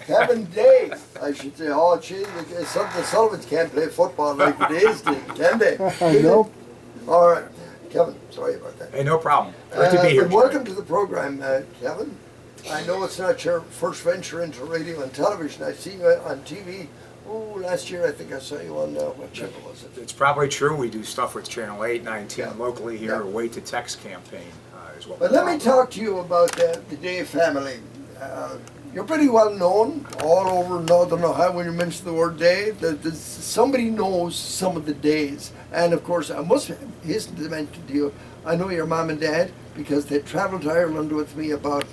Kevin Day, I should say. Oh, gee, the Sullivans can't play football like the Days did, can they? Nope. All right. Kevin, sorry about that. Hey, no problem. Good to be here. Welcome to the program, Kevin. I know it's not your first venture into radio and television. I've seen you on TV. Oh, last year I think I saw you on, what channel was it? It's probably true. We do stuff with Channel 8, 19 Yeah. locally here. Yeah. Wait to Text campaign is what But we're let me talking talk to you about the Day family. You're pretty well known all over Northern Ohio when you mention the word Day. Somebody knows some of the Days. And of course, I must hasten to mention to you, I know your mom and dad because they traveled to Ireland with me about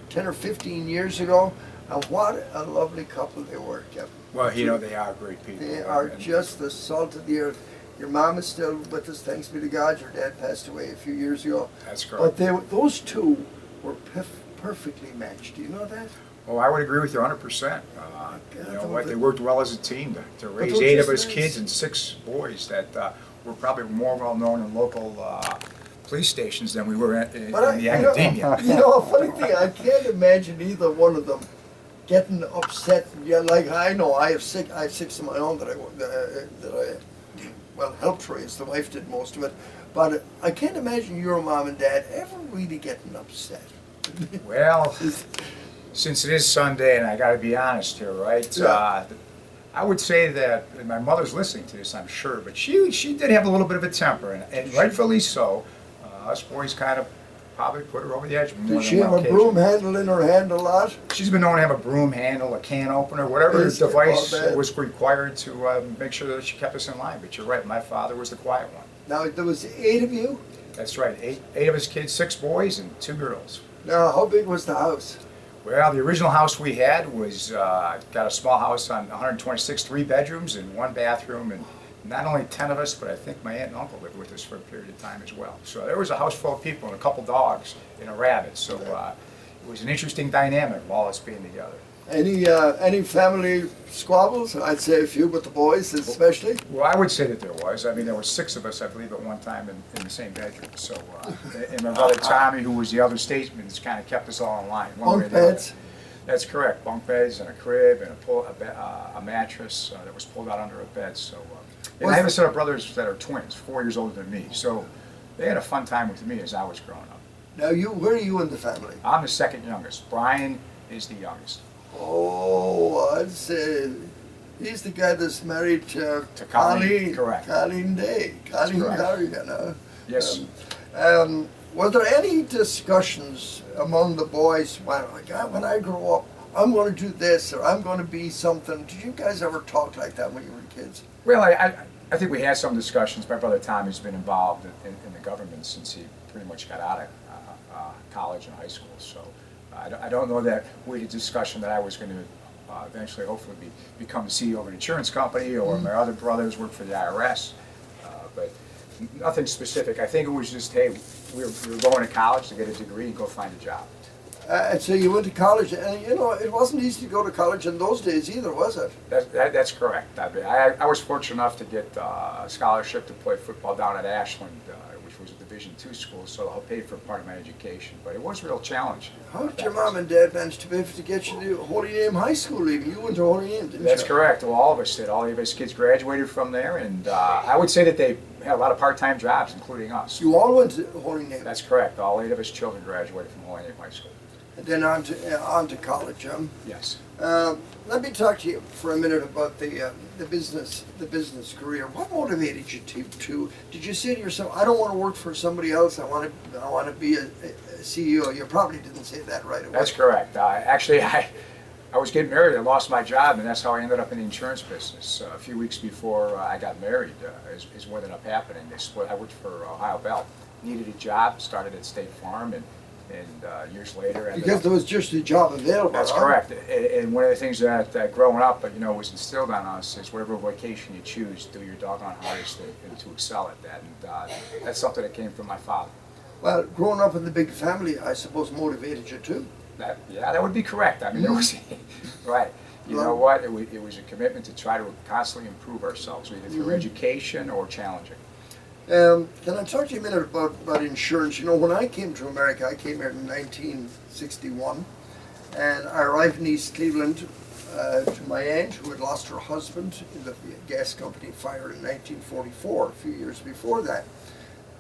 10 or 15 years ago. And what a lovely couple they were, Kevin. Well, you know, they are great people. They are And just the salt of the earth. Your mom is still with us, thanks be to God. Your dad passed away a few years ago. That's But correct. those two were perfectly matched. Do you know that? Well, I would agree with you 100%. You know what? They worked well as a team to raise those 8 of just us kids and 6 boys that were probably more well known in local police stations than we were in the academia. You know, a funny thing, I can't imagine either one of them getting upset. Yeah, like I know, I have 6 of my own that I helped raise. The wife did most of it, but I can't imagine your mom and dad ever really getting upset. Well, since it is Sunday, and I got to be honest here, right? Yeah. I would say that, and my mother's listening to this, I'm sure, but she did have a little bit of a temper, and rightfully so. Us boys kind of probably put her over the edge. Did she have a broom handle in her hand a lot? She's been known to have a broom handle, a can opener, whatever device was required to make sure that she kept us in line. But you're right, my father was the quiet one. Now, there was 8 of you? That's right, eight of us kids, 6 boys and 2 girls. Now, how big was the house? Well, the original house we had was got a small house on 126, 3 bedrooms and 1 bathroom, and not only 10 of us, but I think my aunt and uncle lived with us for a period of time as well. So there was a house full of people and a couple dogs and a rabbit. So it was an interesting dynamic of all us being together. Any family squabbles? I'd say a few with the boys, especially. Well, I would say that there was. I mean, there were 6 of us, I believe, at one time in the same bedroom. So, and my brother Tommy, who was the other statesman, kind of kept us all in line. Bunk beds. That's correct. Bunk beds and a crib and a mattress that was pulled out under a bed. So, and I have a set of brothers that are twins, 4 years older than me. So they had a fun time with me as I was growing up. Now, where are you in the family? I'm the second youngest. Brian is the youngest. Oh, I'd say he's the guy that's married to Colleen. Correct. Colleen Day. Colleen correct. Carrigan. Yes. Were there any discussions among the boys, when I grow up, I'm going to do this or I'm going to be something? Did you guys ever talk like that when you were kids? Well, I think we had some discussions. My brother Tommy's been involved in the government since he pretty much got out of college and high school. So I don't know that we had a discussion that I was going to eventually, hopefully, become the CEO of an insurance company, or my other brothers work for the IRS. But nothing specific. I think it was just, hey, we were going to college to get a degree and go find a job. And so you went to college, and you know, it wasn't easy to go to college in those days either, was it? That's correct. I was fortunate enough to get a scholarship to play football down at Ashland, which was a Division II school, so it helped pay for part of my education. But it was a real challenge. How did your mom and dad manage to be able to get you to Holy Name High School even? You went to Holy Name, didn't you? That's correct. Well, all of us did. All of us kids graduated from there, and I would say that they had a lot of part-time jobs, including us. You all went to Holy Name? That's correct. All 8 of us children graduated from Holy Name High School. And then on to college, Yes. Let me talk to you for a minute about the business career. What motivated you to? Did you say to yourself, "I don't want to work for somebody else. I want to be a CEO"? You probably didn't say that right away. That's correct. Actually, I was getting married. I lost my job, and that's how I ended up in the insurance business. A few weeks before I got married is what ended up happening. They split. I worked for Ohio Bell. Needed a job. Started at State Farm, and years later. Because there was just a job available. That's correct. And one of the things that growing up, was instilled on us is whatever vocation you choose, do your doggone hardest to excel at that. And that's something that came from my father. Well, growing up in the big family, I suppose, motivated you too. That would be correct. I mean, it was right. You know what? It was a commitment to try to constantly improve ourselves, either through education or challenging. Can I talk to you a minute about insurance? You know, when I came to America, I came here in 1961, And I arrived in East Cleveland to my aunt, who had lost her husband in the gas company fire in 1944, a few years before that.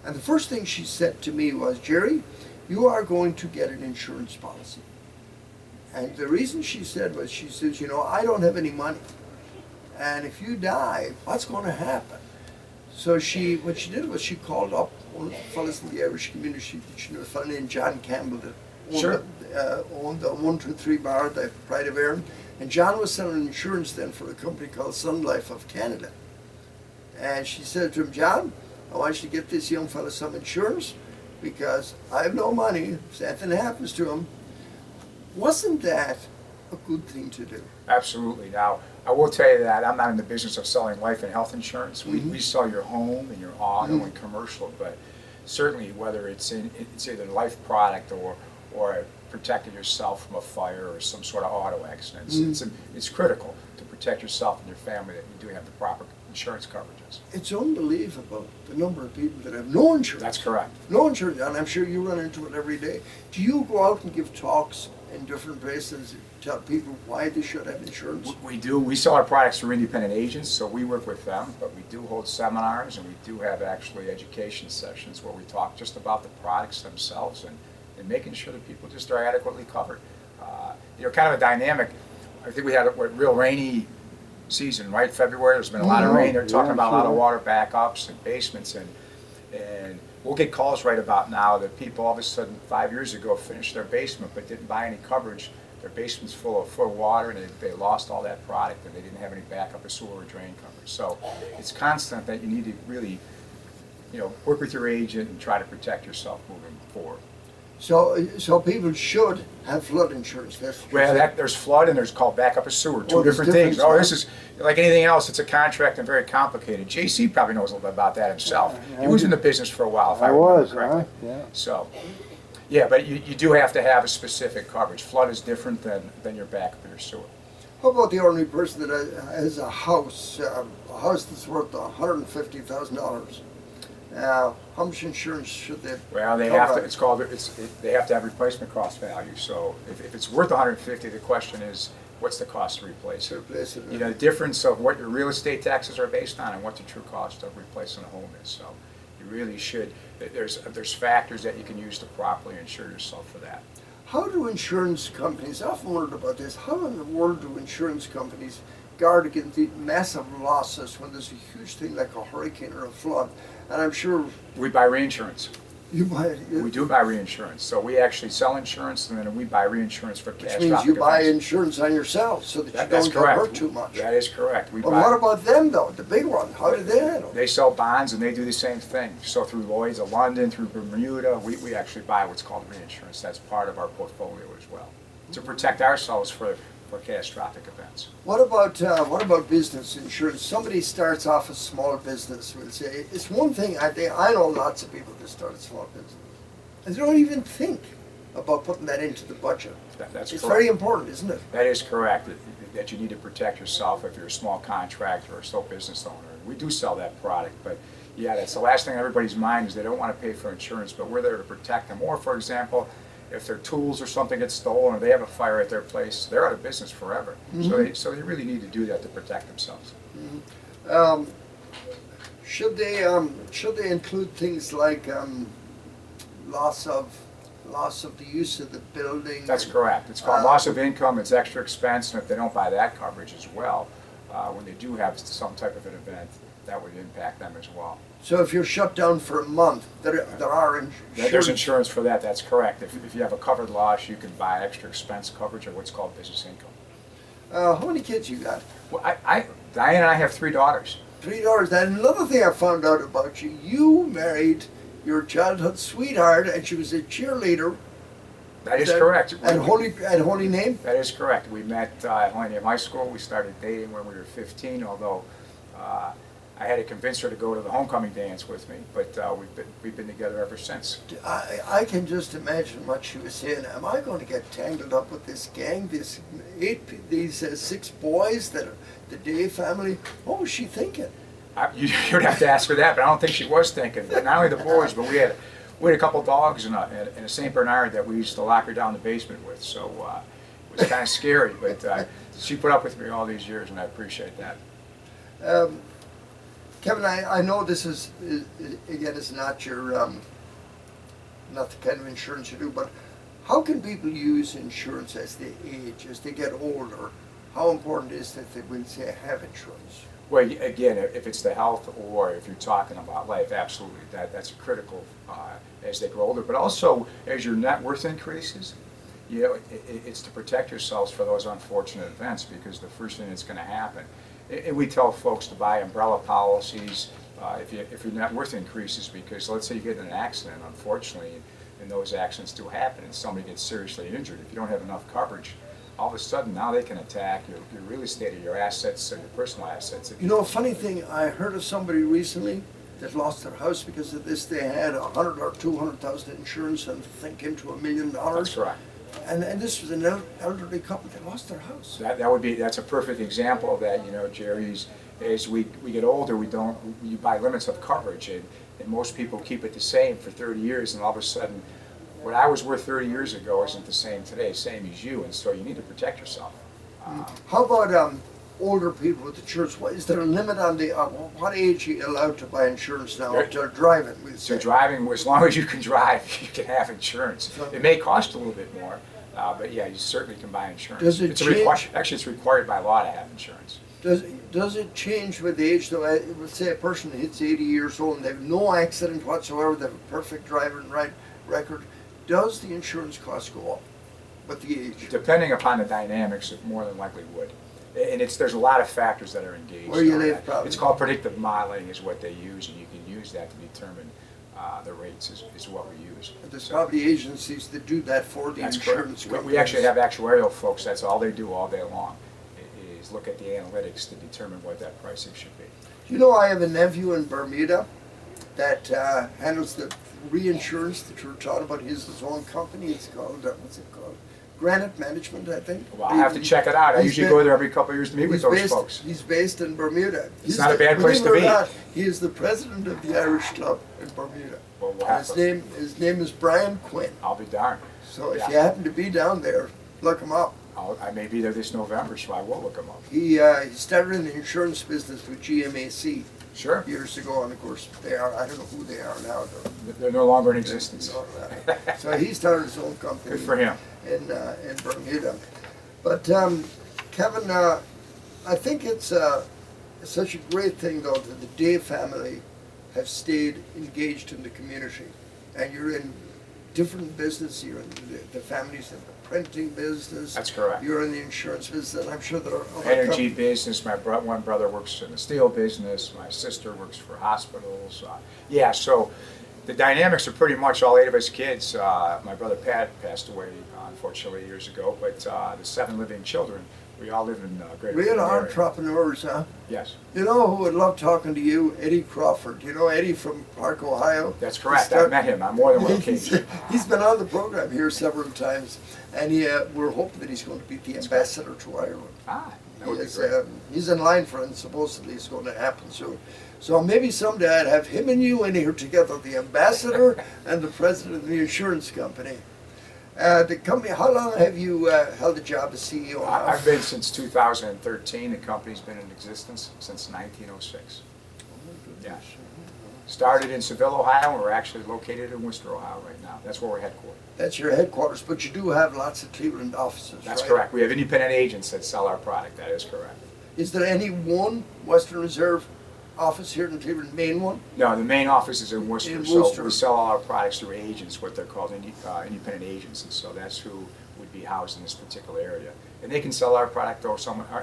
And the first thing she said to me was, Gerry, you are going to get an insurance policy. And the reason she said was, she says, I don't have any money. And if you die, what's going to happen? So what she did was she called up one of the fellows in the Irish community, she knew a fellow named John Campbell that owned the 123 bar, the Pride of Erin. And John was selling insurance then for a company called Sun Life of Canada. And she said to him, John, I want you to get this young fellow some insurance because I have no money. If anything happens to him, wasn't that a good thing to do? Absolutely. Now, I will tell you that I'm not in the business of selling life and health insurance. We sell your home and your auto and commercial, but certainly whether it's either a life product or protecting yourself from a fire or some sort of auto accidents, it's critical to protect yourself and your family that you do have the proper insurance coverages. It's unbelievable the number of people that have no insurance. That's correct. No insurance, and I'm sure you run into it every day. Do you go out and give talks in different places, tell people why they should have insurance? We do. We sell our products through independent agents, so we work with them, but we do hold seminars and we do have actually education sessions where we talk just about the products themselves and making sure that people just are adequately covered. Kind of a dynamic. I think we had a real rainy season, right? February, there's been a lot of rain. They're talking about a lot of water backups and basements, and we'll get calls right about now that people all of a sudden 5 years ago finished their basement but didn't buy any coverage. Their basement's full of water and they lost all that product and they didn't have any backup or sewer or drain coverage. So it's constant that you need to really, work with your agent and try to protect yourself moving forward. So people should have flood insurance. There's flood and there's called backup or sewer, two different things. This is like anything else. It's a contract and very complicated. JC probably knows a little bit about that himself. He was in the business for a while, if I remember correctly. Yeah. So, but you do have to have a specific coverage. Flood is different than your backup or your sewer. How about the ordinary person that has a house that's worth $150,000? How much insurance should they? Well, they have to. They have to have replacement cost value. So if it's worth 150, the question is, what's the cost to replace it? The difference of what your real estate taxes are based on and what the true cost of replacing a home is. So you really should. There's factors that you can use to properly insure yourself for that. How do insurance companies? I've often wondered about this. How in the world do insurance companies guard against the massive losses when there's a huge thing like a hurricane or a flood? And I'm sure we buy reinsurance. You buy it? Yeah. We do buy reinsurance. So we actually sell insurance and then we buy reinsurance for catastrophic events. Which means you buy insurance on yourself so that you don't get hurt too much. That is correct. But what about them though, the big one? How do they handle it? They sell bonds and they do the same thing. So through Lloyd's of London, through Bermuda, we actually buy what's called reinsurance. That's part of our portfolio as well, to protect ourselves for catastrophic events. What about business insurance? Somebody starts off a small business. We'll say it's one thing. I know lots of people that start a small business, and they don't even think about putting that into the budget. That's it's correct. very important, isn't it? That is correct. That you need to protect yourself if you're a small contractor or a small business owner. We do sell that product, but that's the last thing on everybody's mind is they don't want to pay for insurance, but we're there to protect them. Or, for example, if their tools or something gets stolen or they have a fire at their place, they're out of business forever. So they really need to do that to protect themselves. Should they include things like loss of the use of the building? That's correct. It's called loss of income. It's extra expense, and if they don't buy that coverage as well, when they do have some type of an event, that would impact them as well. So if you're shut down for a month, there are insurance. There's insurance for that. That's correct. If you have a covered loss, you can buy extra expense coverage or what's called business income. How many kids you got? Well, Diane and I have 3 daughters. 3 daughters. And another thing I found out about you, you married your childhood sweetheart, and she was a cheerleader. That is correct. At Holy Name? That is correct. We met at Holy Name High School. We started dating when we were 15, although I had to convince her to go to the homecoming dance with me, but we've been together ever since. I can just imagine what she was saying. Am I going to get tangled up with this gang, these 6 boys that are the Day family? What was she thinking? You'd have to ask her that, but I don't think she was thinking. But not only the boys, but we had a couple dogs and a Saint Bernard that we used to lock her down the basement with. So was kind of scary, but she put up with me all these years, and I appreciate that. Kevin, I know this is again, it's not your, not the kind of insurance you do, but how can people use insurance as they age, as they get older? How important is that they, when say, have insurance? Well, again, if it's the health or if you're talking about life, absolutely, that's critical as they grow older. But also, as your net worth increases, you know, it's to protect yourselves for those unfortunate events, because the first thing that's going to happen, and we tell folks to buy umbrella policies if your net worth increases, because let's say you get in an accident, unfortunately, and those accidents do happen, and somebody gets seriously injured. If you don't have enough coverage, all of a sudden now they can attack your real estate or your assets or your personal assets. You know, a funny thing, I heard of somebody recently that lost their house because of this. They had 100 or 200,000 insurance and I think into $1 million. That's correct. And this was an elderly couple that lost their house. That's a perfect example of that. You know, Jerry's, as we get older, we buy limits of coverage, and most people keep it the same for 30 years, and all of a sudden, what I was worth 30 years ago isn't the same today, same as you, and so you need to protect yourself. How about older people with the church? Is there a limit on the what age are you allowed to buy insurance now? To driving, we'd say. So driving, as long as you can drive, you can have insurance. It may cost a little bit more, but yeah, you certainly can buy insurance. Does it Actually, it's required by law to have insurance. Does it change with age though? Let's say a person hits 80 years old and they have no accident whatsoever, they have a perfect driver and right record. Does the insurance cost go up with the age? Depending upon the dynamics, it more than likely would. And there's a lot of factors that are engaged. Where you live, probably. It's called predictive modeling is what they use, and you can use that to determine the rates is what we use. But there's probably agencies that do that for the insurance companies. We actually have actuarial folks, that's all they do all day long, is look at the analytics to determine what that pricing should be. You know, I have a nephew in Bermuda that handles the reinsurance that you were talking about. He has his own company. It's called, what's it called? Granite Management, I think. Well, I'll have to check it out. I usually go there every couple of years to meet with those folks. He's based in Bermuda. It's not a bad place to be. He is the president of the Irish Club in Bermuda. Well, his name is Brian Quinn. I'll be darned. So if you happen to be down there, look him up. I may be there this November, so I will look him up. He started in the insurance business with GMAC. Sure. Years ago, and of course they are. I don't know who they are now. They're no longer in existence. So he started his own company. Good for him. In Bermuda. But Kevin, I think it's such a great thing though that the Day family have stayed engaged in the community, and you're in different business. You're in the families in the printing business. That's correct. You're in the insurance business, and I'm sure there are other energy business. My one brother works in the steel business. My sister works for hospitals. Yeah, so the dynamics are pretty much all 8 of us kids. My brother Pat passed away, unfortunately, years ago, but the 7 living children, we all live in Greater Real Cleveland area. entrepreneurs, huh? Yes. You know who would love talking to you? Eddie Crawford. You know Eddie from Park, Ohio? That's correct. I've met him on more than one occasion. He's been on the program here several times, and we're hoping that he's going to be the ambassador to Ireland. That would be great. He's in line for it, and supposedly it's going to happen soon. So maybe someday I'd have him and you in here together, the ambassador and the president of the insurance company. The company, how long have you held the job as CEO now? I've been since 2013. The company's been in existence since 1906. Yeah. Started in Seville, Ohio, and we're actually located in Worcester, Ohio right now. That's where we're headquartered. That's your headquarters, but you do have lots of Cleveland offices, That's right? correct. We have independent agents that sell our product. That is correct. Is there any one Western Reserve office here in Cleveland, main one? No, the main office is in Worcester, In so Worcester. we sell all our products through agents, what they're called independent agents, and so that's who would be housed in this particular area. And they can sell our product, or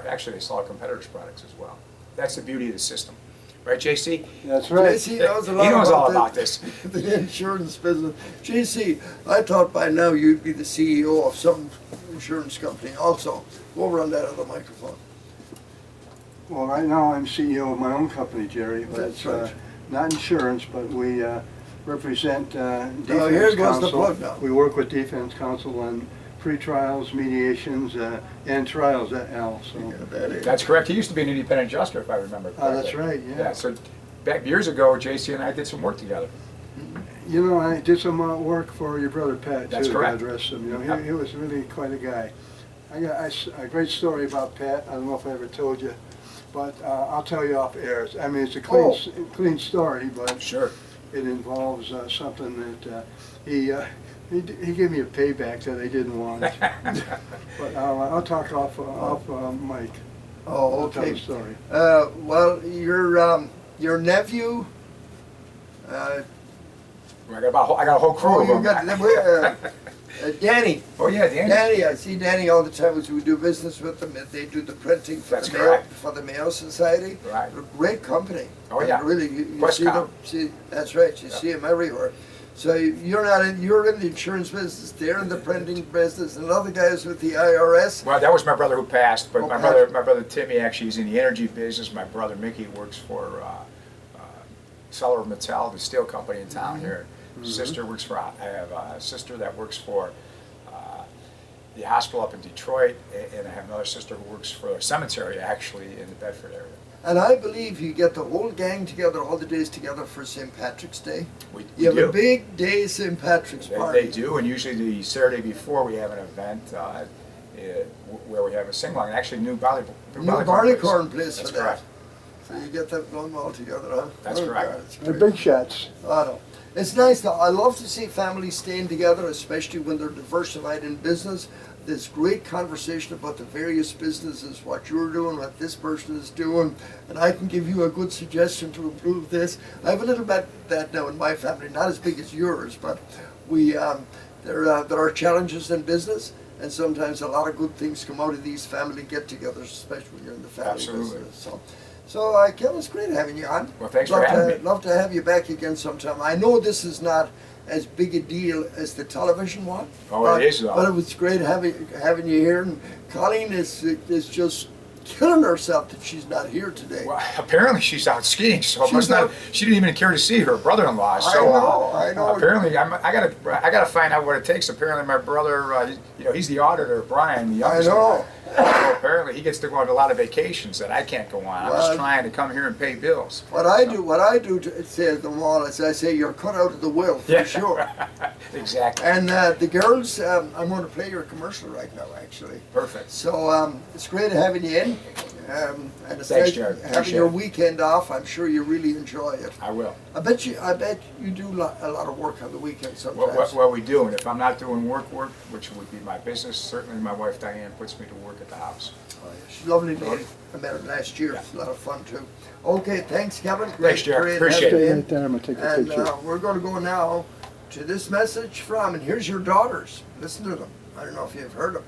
actually they sell our competitors' products as well. That's the beauty of the system. Right, JC? That's right. JC knows a lot He knows all about this. this. The insurance business. JC, I thought by now you'd be the CEO of some insurance company also. Go over on that other microphone. Well, right now I'm CEO of my own company, Gerry, but That's it's right. not insurance, but we represent Defense here goes the Counsel. plug now. We work with Defense Counsel on pre-trials, mediations, and trials at Al. So Yeah, that is. That's correct. He used to be an independent adjuster, if I remember correctly. that's right. Yeah. Yeah, so back years ago, JC and I did some work together. You know, I did some work for your brother Pat That's too. correct. God rest him. You know, he was really quite a guy. I got a great story about Pat. I don't know if I ever told you, but I'll tell you off air. I mean, it's a clean story, but Sure. it involves something that he gave me a payback that I didn't want. But I'll talk off mic. Oh, I'll tell okay. the story. Well, your nephew. I got a whole crew Oh, of you them. got Danny. Oh, yeah, Danny. Danny, I see Danny all the time as we do business with them. They do the printing for That's the Mayo, correct. for the Mayo Society. Right. Great company. Oh, yeah. And really, you Quest see them. Com. See, that's right. You see them everywhere. So you're in the insurance business. They're in the printing business. Another guy's with the IRS. Well, that was my brother who passed, but Oh, my brother Timmy actually is in the energy business. My brother Mickey works for Sullivan Mattel, the steel company in town here. Sister works for. I have a sister that works for the hospital up in Detroit, and I have another sister who works for a cemetery actually in the Bedford area. And I believe you get the whole gang together, all the days together for St. Patrick's Day. We You have do. a big day St. Patrick's party. They do, and usually the Saturday before we have an event where we have a sing-along. Actually, new Barleycorn place That's for that. correct. So you get that going all together, huh? That's Oh, correct. God, it's The great. big shots. I know. It's nice though. I love to see families staying together, especially when they're diversified in business. There's great conversation about the various businesses, what you're doing, what this person is doing, and I can give you a good suggestion to improve this. I have a little bit of that now in my family, not as big as yours, but there are challenges in business, and sometimes a lot of good things come out of these family get-togethers, especially when you're in the family Absolutely. business. So, Kevin, it's great having you on. Well, thanks for having me. Love to have you back again sometime. I know this is not as big a deal as the television one. Oh, but, it is, though. But it was great having you here. And Colleen is just killing herself that she's not here today. Well, apparently she's out skiing, so it She's must not. out- She didn't even care to see her brother-in-law. So I know. apparently, I gotta find out what it takes. Apparently, my brother, he's the auditor, Brian, the youngest. I know. So apparently, he gets to go on a lot of vacations that I can't go on. I'm Well, just trying to come here and pay bills. What I do to say to them all is I say you're cut out of the will for Yeah. sure. Exactly. And the girls, I'm going to play your commercial right now, actually. Perfect. So it's great having you in. And it's Thanks, nice Gerry. having Appreciate your it. weekend off. I'm sure you really enjoy it. I will. I bet you do a lot of work on the weekend sometimes. Well, we do, and if I'm not doing work, which would be my business, certainly my wife Diane puts me to work at the house. Oh, yeah. She's a lovely lady. I met her last year. Yeah. It's a lot of fun too. Okay, thanks, Kevin. Thanks, Gerry. Great Appreciate having it. you Stay in. right there. I'm gonna take a And picture. we're going to go now to this message from, and here's your daughters. Listen to them. I don't know if you've heard them.